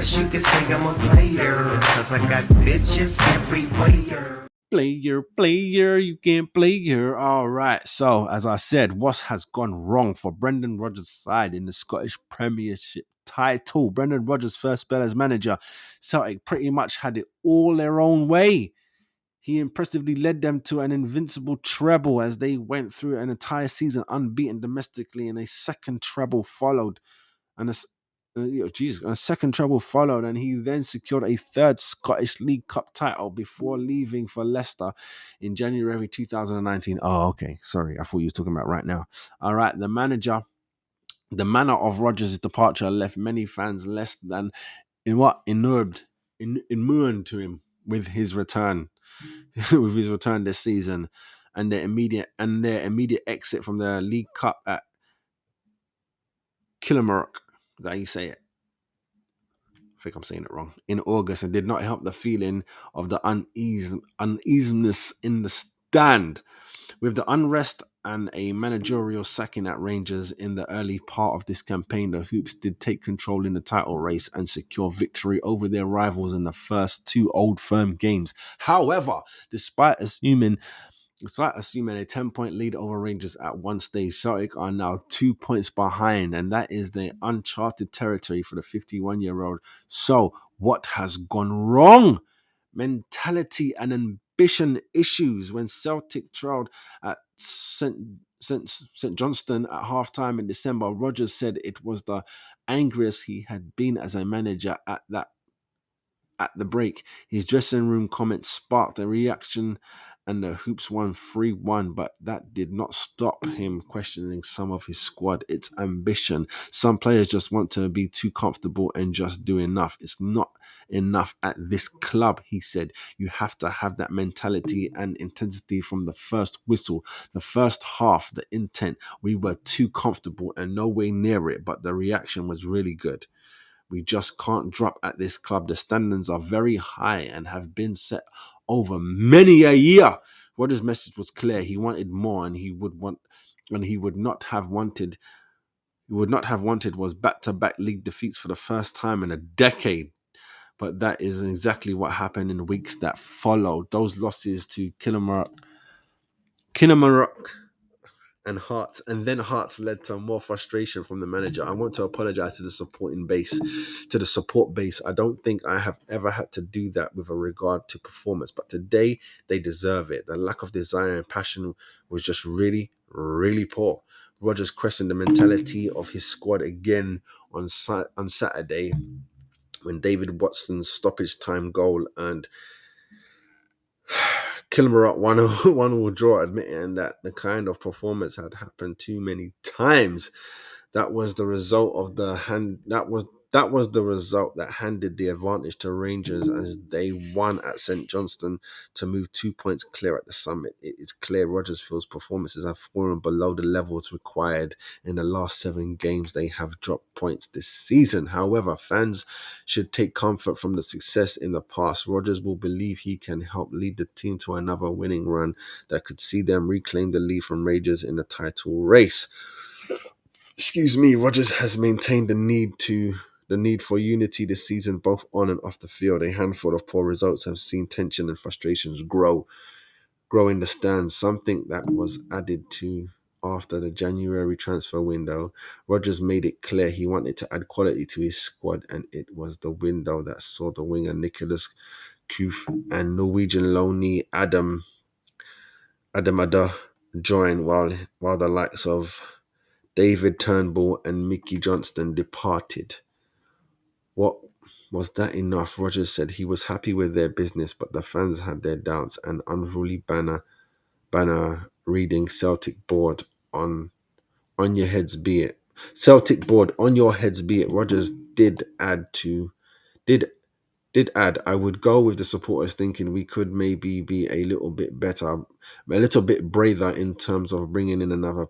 guess you could say I'm a player, cause I got bitches everywhere. Player, you can't play here. All right. So, as I said, what has gone wrong for Brendan Rodgers' side in the Scottish Premiership title? Brendan Rodgers' first spell as manager, Celtic pretty much had it all their own way. He impressively led them to an invincible treble as they went through an entire season unbeaten domestically, and a second treble followed. And a second treble followed, and he then secured a third Scottish League Cup title before leaving for Leicester in January 2019. Oh, okay. Sorry, I thought you were talking about right now. All right, the manner of Rodgers' departure left many fans less than inured to him with his return, with his return this season, and their immediate exit from the League Cup at Kilmarnock. Is that how you say it? I think I'm saying it wrong, in August, and did not help the feeling of the uneasiness in the stand. With the unrest and a managerial sacking at Rangers in the early part of this campaign, the Hoops did take control in the title race and secure victory over their rivals in the first two Old Firm games. However, despite assuming a 10-point lead over Rangers at one stage, Celtic are now 2 points behind, and that is the uncharted territory for the 51-year-old. So, what has gone wrong? Mentality and ambition issues. When Celtic trailed at St. Johnston at halftime in December, Rodgers said it was the angriest he had been as a manager at the break. His dressing room comments sparked a reaction, and the Hoops won 3-1, but that did not stop him questioning some of his squad. It's ambition. Some players just want to be too comfortable and just do enough. It's not enough at this club, he said. You have to have that mentality and intensity from the first whistle. The first half, the intent, we were too comfortable and no way near it, but the reaction was really good. We just can't drop at this club. The standards are very high and have been set over many a year. Rodgers' message was clear. He wanted more, and he would not have wanted was back-to-back league defeats for the first time in a decade. But that is exactly what happened in the weeks that followed. Those losses to Kilmarnock and Hearts, and then Hearts led to more frustration from the manager. I want to apologize to the support base. I don't think I have ever had to do that with a regard to performance, but today they deserve it. The lack of desire and passion was just really, really poor. Rodgers questioned the mentality of his squad again on Saturday when David Watson's stoppage time goal earned Kilmarnock 1-1 draw, admitting that the kind of performance had happened too many times. That was the result of the hand. That was the result that handed the advantage to Rangers as they won at St Johnston to move 2 points clear at the summit. It is clear Rodgersfield's performances have fallen below the levels required. In the last 7 games, they have dropped points this season. However, fans should take comfort from the success in the past. Rodgers will believe he can help lead the team to another winning run that could see them reclaim the lead from Rangers in the title race. Rodgers has maintained the need for unity this season, both on and off the field. A handful of poor results have seen tension and frustrations grow in the stands, something that was added to after the January transfer window. Rodgers made it clear he wanted to add quality to his squad, and it was the window that saw the winger Nicholas Kuf and Norwegian loanee Adamada join, while the likes of David Turnbull and Mickey Johnston departed. What was that enough? Rodgers said he was happy with their business, but the fans had their doubts. An unruly banner reading Celtic board on your heads be it. Celtic board on your heads be it. Rodgers did add, I would go with the supporters thinking we could maybe be a little bit better, a little bit braver in terms of bringing in another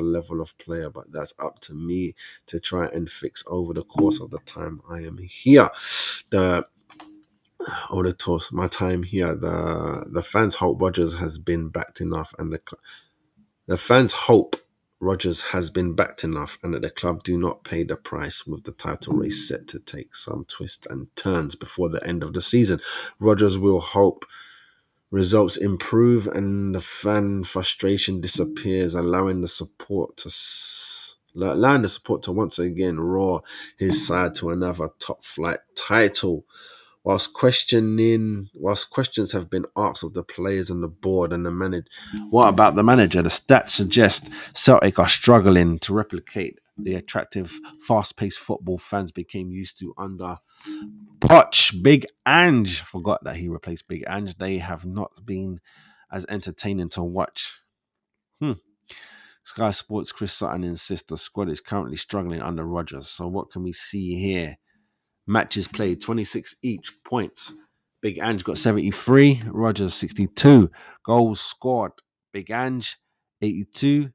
level of player, but that's up to me to try and fix over the course of the time I am here. My time here, the fans hope Rodgers has been backed enough, and the fans hope Rodgers has been backed enough and that the club do not pay the price, with the title race set to take some twists and turns before the end of the season. Rodgers will hope results improve and the fan frustration disappears, allowing the support to once again roar his side to another top flight title. Whilst questions have been asked of the players and the board and the manager, what about the manager? The stats suggest Celtic are struggling to replicate the attractive, fast-paced football fans became used to under Poch. Big Ange, forgot that he replaced Big Ange. They have not been as entertaining to watch. Sky Sports Chris Sutton insists the squad is currently struggling under Rodgers. So what can we see here? Matches played, 26 each, points. Big Ange got 73, Rodgers 62. Goals scored, Big Ange 82,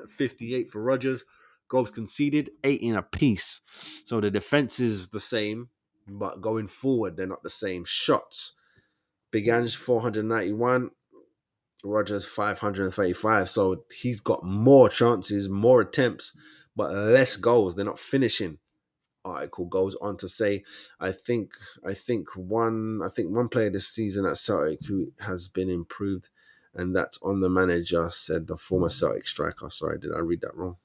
58 for Rodgers. Goals conceded, 18 apiece. So the defense is the same, but going forward, they're not the same. Shots, Big Ange 491, Rodgers 535. So he's got more chances, more attempts, but less goals. They're not finishing. Article goes on to say, I think one player this season at Celtic who has been improved, and that's on the manager, said the former Celtic striker. Sorry, did I read that wrong?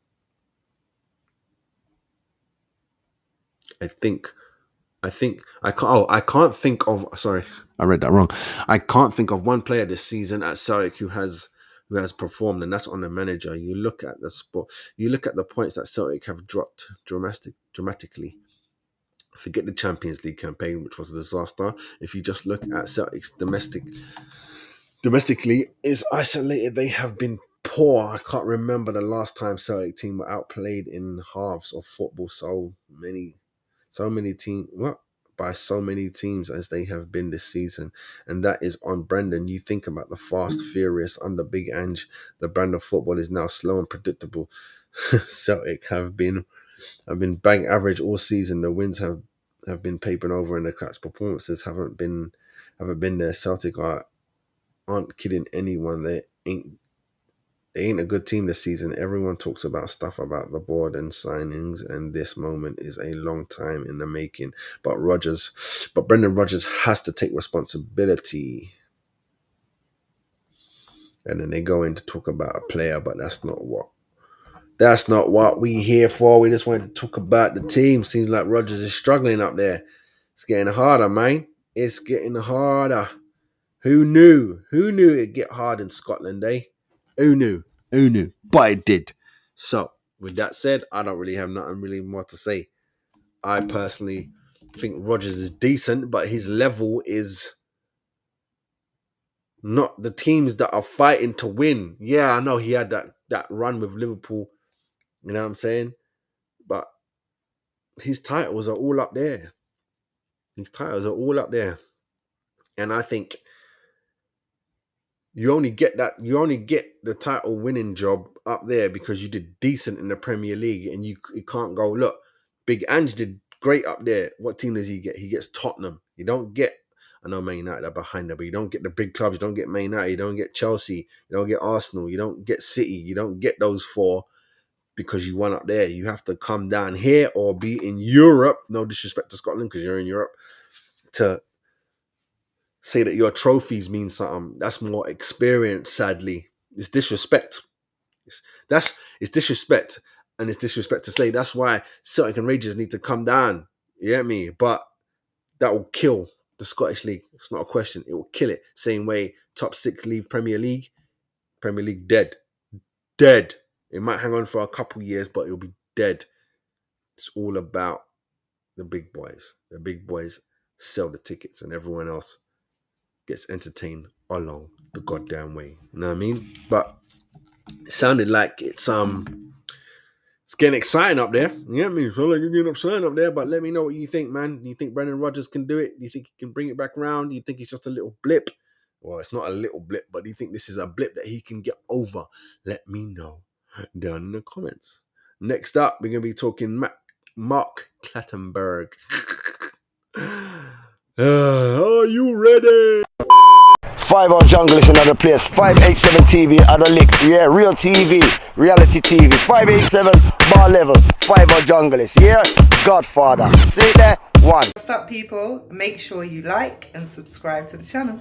I can't think of, sorry, I read that wrong. I can't think of one player this season at Celtic who has performed, and that's on the manager. You look at the sport, you look at the points that Celtic have dropped dramatically. Forget the Champions League campaign, which was a disaster. If you just look at Celtic's domestically is isolated, they have been poor. I can't remember the last time Celtic team were outplayed in halves of football so many teams, what? By so many teams as they have been this season. And that is on Brendan. You think about the fast, furious under Big Ange. The brand of football is now slow and predictable. Celtic have been bang average all season. The wins have been papering over and the cracks. Performances haven't been there. Celtic aren't kidding anyone. They ain't a good team this season. Everyone talks about stuff about the board and signings, and this moment is a long time in the making. But Brendan Rodgers has to take responsibility. And then they go in to talk about a player, but that's not what we here for. We just wanted to talk about the team. Seems like Rodgers is struggling up there. It's getting harder, man. It's getting harder. Who knew? Who knew it'd get hard in Scotland, eh? Who knew? Who knew? But it did. So, with that said, I don't really have nothing really more to say. I personally think Rodgers is decent, but his level is not the teams that are fighting to win. Yeah, I know he had that run with Liverpool. You know what I'm saying? But his titles are all up there. And I think you only get the title winning job up there because you did decent in the Premier League, and you can't go, look, Big Ange did great up there. What team does he get? He gets Tottenham. You don't get, I know Man United are behind them, but you don't get the big clubs. You don't get Man United. You don't get Chelsea. You don't get Arsenal. You don't get City. You don't get those four because you won up there. You have to come down here or be in Europe. No disrespect to Scotland because you're in Europe, to say that your trophies mean something. That's more experience, sadly. It's disrespect. It's disrespect. And it's disrespect to say that's why Celtic and Rangers need to come down. You get me? But that will kill the Scottish League. It's not a question. It will kill it. Same way top six league, Premier League dead. Dead. It might hang on for a couple years, but it'll be dead. It's all about the big boys. The big boys sell the tickets and everyone else gets entertained along the goddamn way. You know what I mean? But it sounded like it's getting exciting up there. You get me? So like you're getting exciting up there, but let me know what you think, man. Do you think Brendan Rodgers can do it? Do you think he can bring it back around? Do you think it's just a little blip? Well, it's not a little blip, but do you think this is a blip that he can get over? Let me know down in the comments. Next up, we're going to be talking Mark Clattenburg. Are you ready? 5-hour jungle is another place. 587 TV, other lick. Yeah, real TV, reality TV. 587 bar level. 5-hour jungle is here. Godfather. See there? One. What's up, people? Make sure you like and subscribe to the channel.